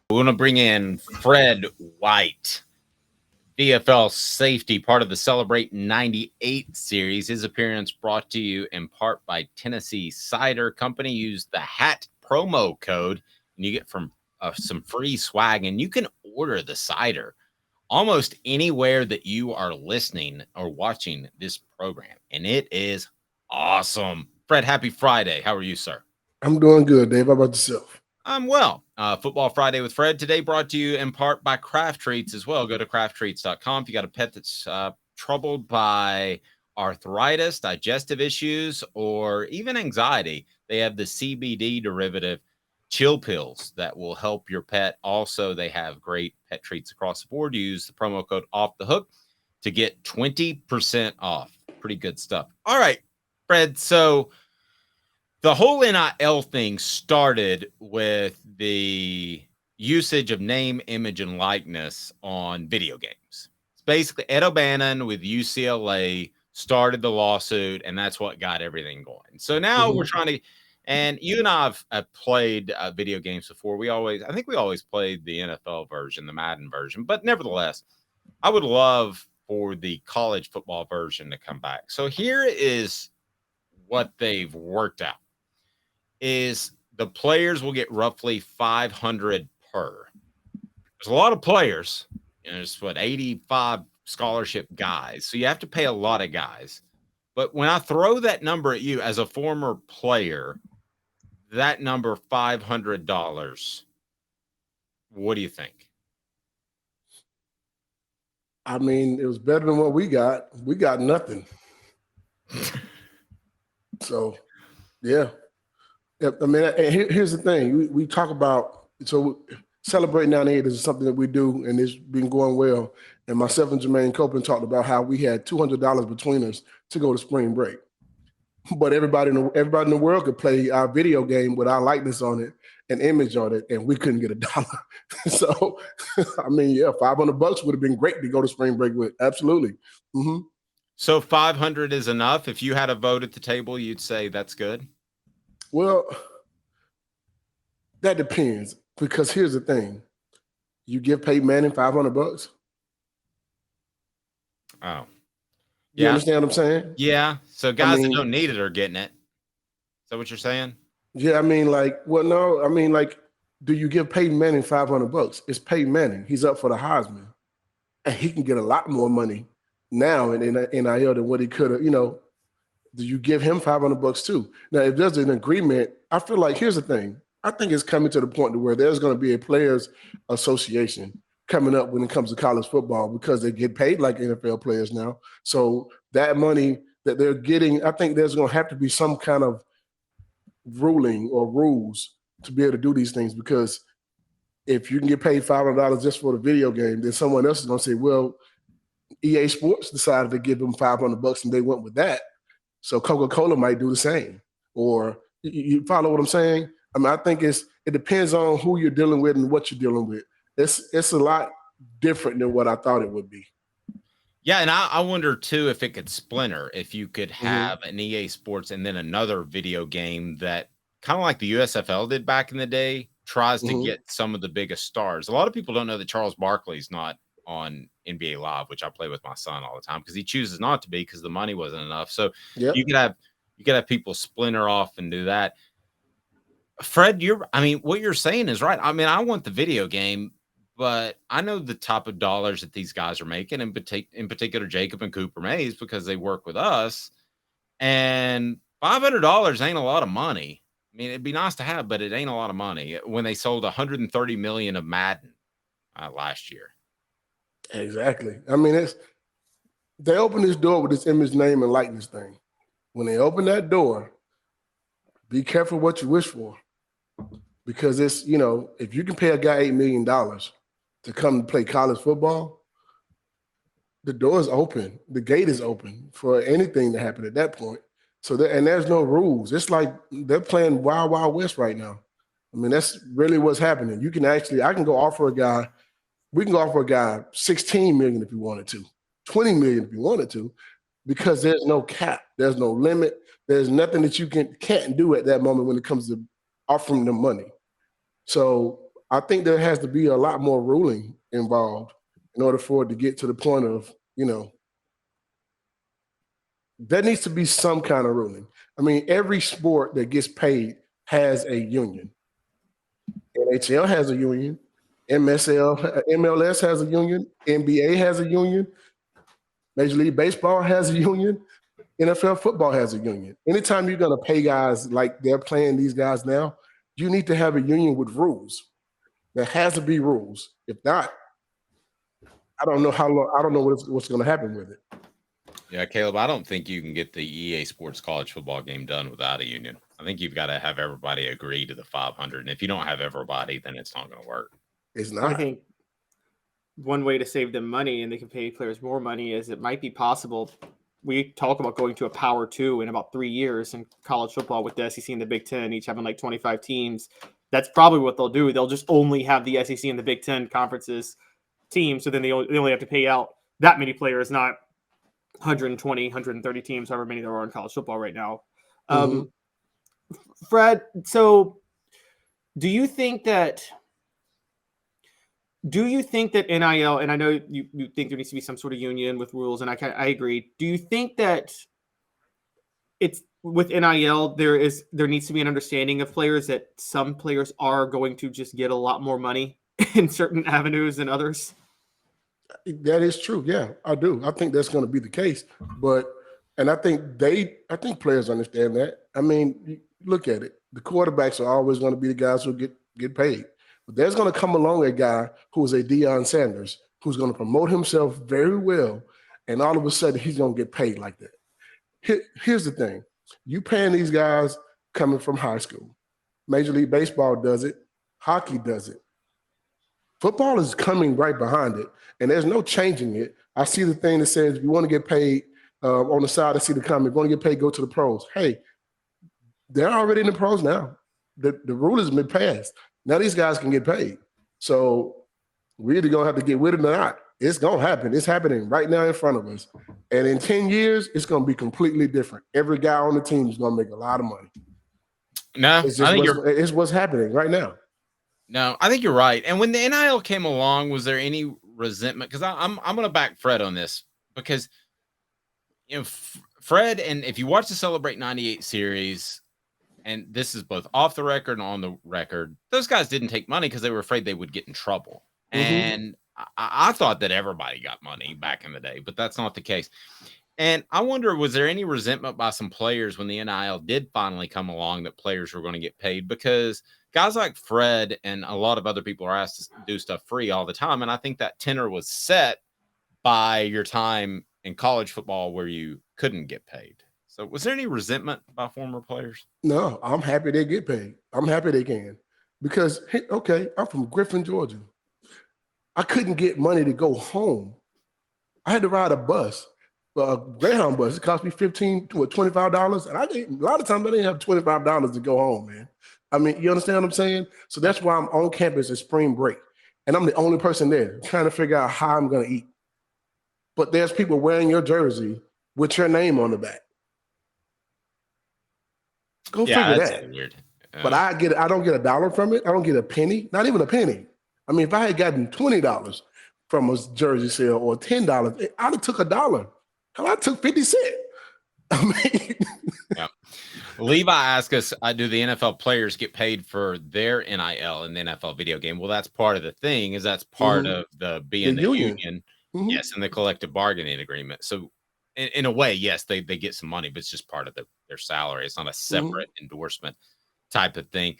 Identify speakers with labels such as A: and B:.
A: We want to bring in Fred White, DFL safety, part of the Celebrate 98 series. His appearance brought to you in part by Tennessee Cider Company. Use the HAT promo code and you get some free swag, and you can order the cider almost anywhere that you are listening or watching this program, and it is awesome. Fred, happy Friday. How are you, sir?
B: I'm doing good, Dave. How about yourself?
A: I'm well. Football Friday with Fred today brought to you in part by Craft Treats as well. Go to crafttreats.com. If you got a pet that's troubled by arthritis, digestive issues, or even anxiety, they have the CBD derivative chill pills that will help your pet. Also, they have great pet treats across the board. Use the promo code Off the Hook to get 20% off. Pretty good stuff. All right, Fred. So the whole NIL thing started with the usage of name, image, and likeness on video games. It's basically Ed O'Bannon with UCLA started the lawsuit, and that's what got everything going. So now we're trying to, and you and I have played video games before. I think we always played the NFL version, the Madden version, but nevertheless, I would love for the college football version to come back. So here is what they've worked out. Is the players will get roughly 500 per. There's a lot of players. There's 85 scholarship guys. So you have to pay a lot of guys. But when I throw that number at you as a former player, that number $500, what do you think?
B: I mean, it was better than what we got. We got nothing. So, yeah. I mean, here's the thing. We talk about, so Celebrate 98 is something that we do, and it's been going well. And myself and Jermaine Copeland talked about how we had $200 between us to go to spring break. But everybody in the world could play our video game with our likeness on it, an image on it, and we couldn't get $1. So, I mean, yeah, $500 would have been great to go to spring break with. Absolutely. Mm-hmm.
A: So 500 is enough. If you had a vote at the table, you'd say that's good.
B: Well, that depends, because here's the thing: you give Peyton Manning $500.
A: Oh,
B: you understand what I'm saying?
A: Yeah. So guys that don't need it are getting it. Is that what you're saying?
B: Yeah, I mean, do you give Peyton Manning $500? It's Peyton Manning. He's up for the Heisman, and he can get a lot more money now in NIL than what he could have. Do you give him $500 too? Now, if there's an agreement, I feel like, here's the thing. I think it's coming to the point to where there's going to be a players association coming up when it comes to college football, because they get paid like NFL players now. So that money that they're getting, I think there's going to have to be some kind of ruling or rules to be able to do these things, because if you can get paid $500 just for the video game, then someone else is going to say, well, EA Sports decided to give them $500 and they went with that. So Coca-Cola might do the same. Or you follow what I'm saying? I mean, I think it depends on who you're dealing with and what you're dealing with. It's a lot different than what I thought it would be.
A: Yeah, and I wonder too if it could splinter, if you could have an EA Sports and then another video game that, kind of like the USFL did back in the day, tries to get some of the biggest stars. A lot of people don't know that Charles Barkley's not on NBA Live, which I play with my son all the time, because he chooses not to be because the money wasn't enough. So you could have people splinter off and do that. Fred, what you're saying is right. I mean, I want the video game, but I know the type of dollars that these guys are making, in particular Jacob and Cooper Mays, because they work with us. And $500 ain't a lot of money. I mean, it'd be nice to have, but it ain't a lot of money when they sold 130 million of Madden last year.
B: Exactly. I mean, they open this door with this image, name, and likeness thing. When they open that door, be careful what you wish for, because it's, if you can pay a guy $8 million to come play college football, the door is open. The gate is open for anything to happen at that point. So there's no rules. It's like they're playing Wild Wild West right now. I mean, that's really what's happening. I can go offer a guy. We can offer a guy $16 million if you wanted to, $20 million if you wanted to, because there's no cap, there's no limit, there's nothing that you can't do at that moment when it comes to offering them money. So I think there has to be a lot more ruling involved in order for it to get to the point of, there needs to be some kind of ruling. I mean, every sport that gets paid has a union. NHL has a union. MLS has a union. NBA has a union. Major League Baseball has a union. NFL football has a union. Anytime you're going to pay guys like they're paying these guys now, you need to have a union with rules. There has to be rules. If not, I don't know how long. I don't know what's going to happen with it.
A: Yeah, Caleb, I don't think you can get the EA Sports college football game done without a union. I think you've got to have everybody agree to the 500. And if you don't have everybody, then it's not going to work.
B: It's not.
C: I think one way to save them money and they can pay players more money is it might be possible. We talk about going to a Power 2 in about 3 years in college football with the SEC and the Big Ten, each having like 25 teams. That's probably what they'll do. They'll just only have the SEC and the Big Ten conferences teams. So then they only have to pay out that many players, not 120, 130 teams, however many there are in college football right now. Fred, so do you think that NIL, and I know you think there needs to be some sort of union with rules, and I agree. Do you think that it's with NIL, there needs to be an understanding of players that some players are going to just get a lot more money in certain avenues than others?
B: That is true. Yeah, I do. I think that's going to be the case. And I think players understand that. I mean, look at it. The quarterbacks are always going to be the guys who get paid. But there's going to come along a guy who is a Deion Sanders who's going to promote himself very well, and all of a sudden he's going to get paid like that. Here's the thing. You paying these guys coming from high school. Major League Baseball does it. Hockey does it. Football is coming right behind it, and there's no changing it. I see the thing that says if you want to get paid on the side, I see the comment, if you want to get paid, go to the pros. Hey, they're already in the pros now. The rule has been passed. Now these guys can get paid. So we're either going to have to get with it or not. It's going to happen. It's happening right now in front of us. And in 10 years, it's going to be completely different. Every guy on the team is going to make a lot of money.
A: No,
B: it's what's happening right now.
A: No, I think you're right. And when the NIL came along, was there any resentment? Because I'm going to back Fred on this because, Fred, and if you watch the Celebrate 98 series, and this is both off the record and on the record, those guys didn't take money because they were afraid they would get in trouble. Mm-hmm. And I thought that everybody got money back in the day, but that's not the case. And I wonder, was there any resentment by some players when the NIL did finally come along that players were going to get paid? Because guys like Fred and a lot of other people are asked to do stuff free all the time. And I think that tenor was set by your time in college football where you couldn't get paid. So was there any resentment by former players?
B: No, I'm happy they get paid. I'm happy they can. Because, okay, I'm from Griffin, Georgia. I couldn't get money to go home. I had to ride a bus, a Greyhound bus. It cost me $15 to $25. And a lot of times I didn't have $25 to go home, man. I mean, you understand what I'm saying? So that's why I'm on campus at spring break. And I'm the only person there trying to figure out how I'm going to eat. But there's people wearing your jersey with your name on the back. Go figure that.
A: Weird.
B: But I don't get $1 from it. I don't get a penny, not even a penny. I mean, if I had gotten $20 from a jersey sale or $10, I'd have took $1. Hell, I took 50 cents. I mean,
A: yeah. Levi asked us, do the NFL players get paid for their NIL in the NFL video game? Well, that's part of the thing, is that's part of the being the union. Mm-hmm. Yes, and the collective bargaining agreement. So in a way, yes, they get some money, but it's just part of their salary. It's not a separate endorsement type of thing.